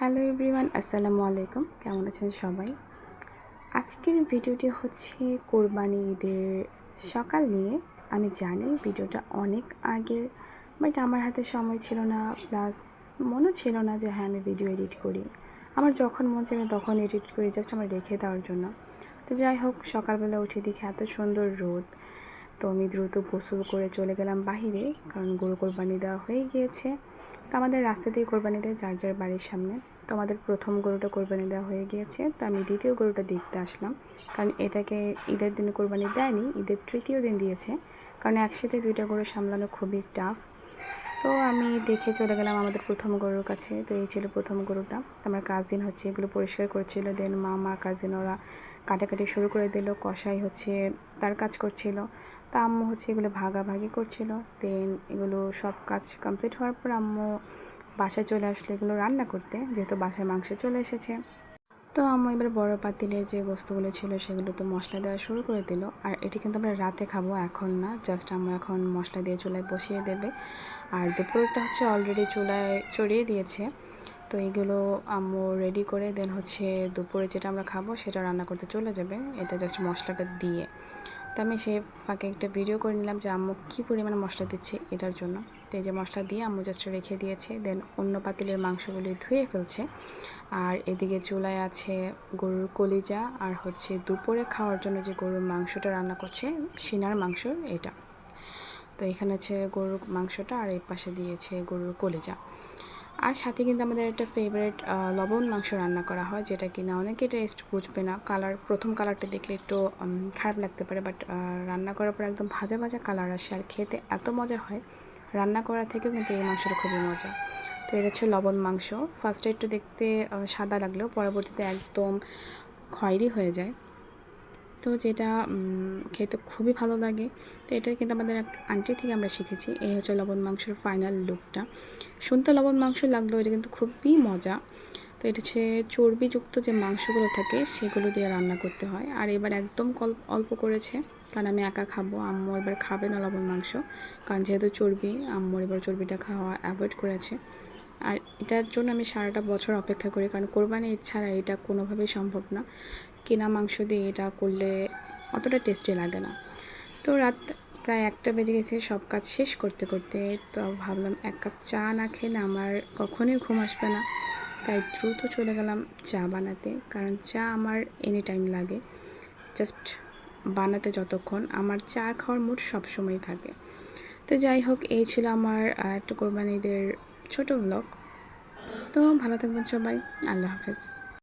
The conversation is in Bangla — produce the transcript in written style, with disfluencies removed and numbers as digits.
হ্যালো এভরিওয়ান, আসসালামু আলাইকুম। কেমন আছেন সবাই? আজকের ভিডিওটি হচ্ছে কোরবানি ঈদের সকাল নিয়ে। আমি জানি ভিডিওটা অনেক আগের, বাট আমার হাতে সময় ছিল না, প্লাস মনও ছিল না যে হ্যাঁ আমি ভিডিও এডিট করি। আমার যখন মন চাই আমি তখন এডিট করি, জাস্ট আমার রেখে দেওয়ার জন্য। তো যাই হোক, সকালবেলা উঠে দেখি এত সুন্দর রোদ, তো আমি দ্রুত গোসল করে চলে গেলাম বাহিরে, কারণ গরু কোরবানি দেওয়া হয়ে গিয়েছে। তো আমাদের রাস্তা দিয়ে কোরবানি দেয় যার যার বাড়ির সামনে। তো আমাদের প্রথম গরুটা কোরবানি দেওয়া হয়ে গিয়েছে, তো আমি দ্বিতীয় গরুটা দেখতে আসলাম, কারণ এটাকে ঈদের দিনে কোরবানি দেয়নি, ঈদের তৃতীয় দিন দিয়েছে, কারণ একসাথে দুইটা গরু সামলানো খুবই টাফ। তো আমি দেখে চলে গেলাম আমাদের প্রথম গরুর কাছে। তো এই ছিল প্রথম গরুটা। তো আমার কাজিন হচ্ছে এগুলো পরিষ্কার করছিল, দেন মামা কাজিন ওরা কাটাকাটি শুরু করে দিল, কষাই হচ্ছে তার কাজ করছিল, তা আম্মু হচ্ছে এগুলো ভাগাভাগি করছিল। দেন এগুলো সব কাজ কমপ্লিট হওয়ার পর আম্মু বাসায় চলে আসলো এগুলো রান্না করতে, যেহেতু বাসায় মাংস চলে এসেছে। তো আম্মু এবার বড় পাতিলে যে গোস্তগুলো ছিল সেগুলো তো মশলা দেওয়া শুরু করে দিল। আর এটি কিন্তু আমরা রাতে খাবো, এখন না, জাস্ট আম্মু এখন মশলা দিয়ে চুলায় বসিয়ে দেবে। আর দুপুরটা হচ্ছে অলরেডি চুলায় চড়িয়ে দিয়েছে। তো এইগুলো আম্মু রেডি করে দেন হচ্ছে দুপুরে যেটা আমরা খাবো সেটা রান্না করতে চলে যাবে, এটা জাস্ট মশলাটা দিয়ে। তো আমি সে ফাঁকে একটা ভিডিও করে নিলাম যে আম্মু কী পরিমাণে মশলা দিচ্ছে এটার জন্য। তো এই যে মশলা দিয়ে আম্মু জাস্ট রেখে দিয়েছে, দেন অন্য পাতিলের মাংসগুলি ধুয়ে ফেলছে। আর এদিকে চুলায় আছে গরুর কলিজা, আর হচ্ছে দুপুরে খাওয়ার জন্য যে গরুর মাংসটা রান্না করছে, সিনার মাংস এটা। তো এখানে আছে গরুর মাংসটা, আর এই পাশে দিয়েছে গরুর কলিজা। আর সাথে কিন্তু আমাদের একটা ফেভারিট লবণ মাংস রান্না করা হয়, যেটা কিনা অনেকে টেস্ট বুঝবে না, কালার প্রথম কালারটা দেখলে একটু খারাপ লাগতে পারে, বাট রান্না করার পর একদম ভাজা ভাজা কালার আসে, আর খেতে এত মজা হয়। রান্না করা থেকেও কিন্তু এই মাংসটা খুবই মজা। তো এটা হচ্ছে লবণ মাংস। ফার্স্টে একটু দেখতে সাদা লাগলেও পরবর্তীতে একদম খয়েরি হয়ে যায়, তো যেটা খেতে খুবই ভালো লাগে। তো এটা কিন্তু আমাদের এক আন্টি থেকে আমরা শিখেছি। এই হচ্ছে লবণ মাংসের ফাইনাল লুকটা। শুনতে লবণ মাংস লাগলেও এটা কিন্তু খুবই মজা। তো এটা হচ্ছে চর্বিযুক্ত যে মাংসগুলো থাকে সেগুলো দিয়ে রান্না করতে হয়। আর এবার একদম অল্প করেছে, কারণ আমি একা খাবো, আম্মু এবার খাবে না লবণ মাংস, কারণ যেহেতু চর্বি, আম্মুর এবার চর্বিটা খাওয়া অ্যাভয়েড করেছে। আর এটার জন্য আমি সারাটা বছর অপেক্ষা করি, কারণ কোরবানি ঈদ ছাড়া এটা কোনোভাবেই সম্ভব না। কেনা মাংস দিয়ে এটা করলে অতটা টেস্টি লাগে না। তো রাত প্রায় 1টা বেজে গেছে সব কাজ শেষ করতে করতে। তো ভাবলাম এক কাপ চা না খেলে আমার কখনোই ঘুম আসবে না, তাই দ্রুত চলে গেলাম চা বানাতে, কারণ চা আমার এনি টাইম লাগে, জাস্ট বানাতে যতক্ষণ আমার চা খাওয়ার মুড সবসময় থাকে। তো যাই হোক, এই ছিল আমার একটা কোরবানি ঈদের ছোটো ব্লগ। তো ভালো থাকবেন সবাই, আল্লাহ হাফেজ।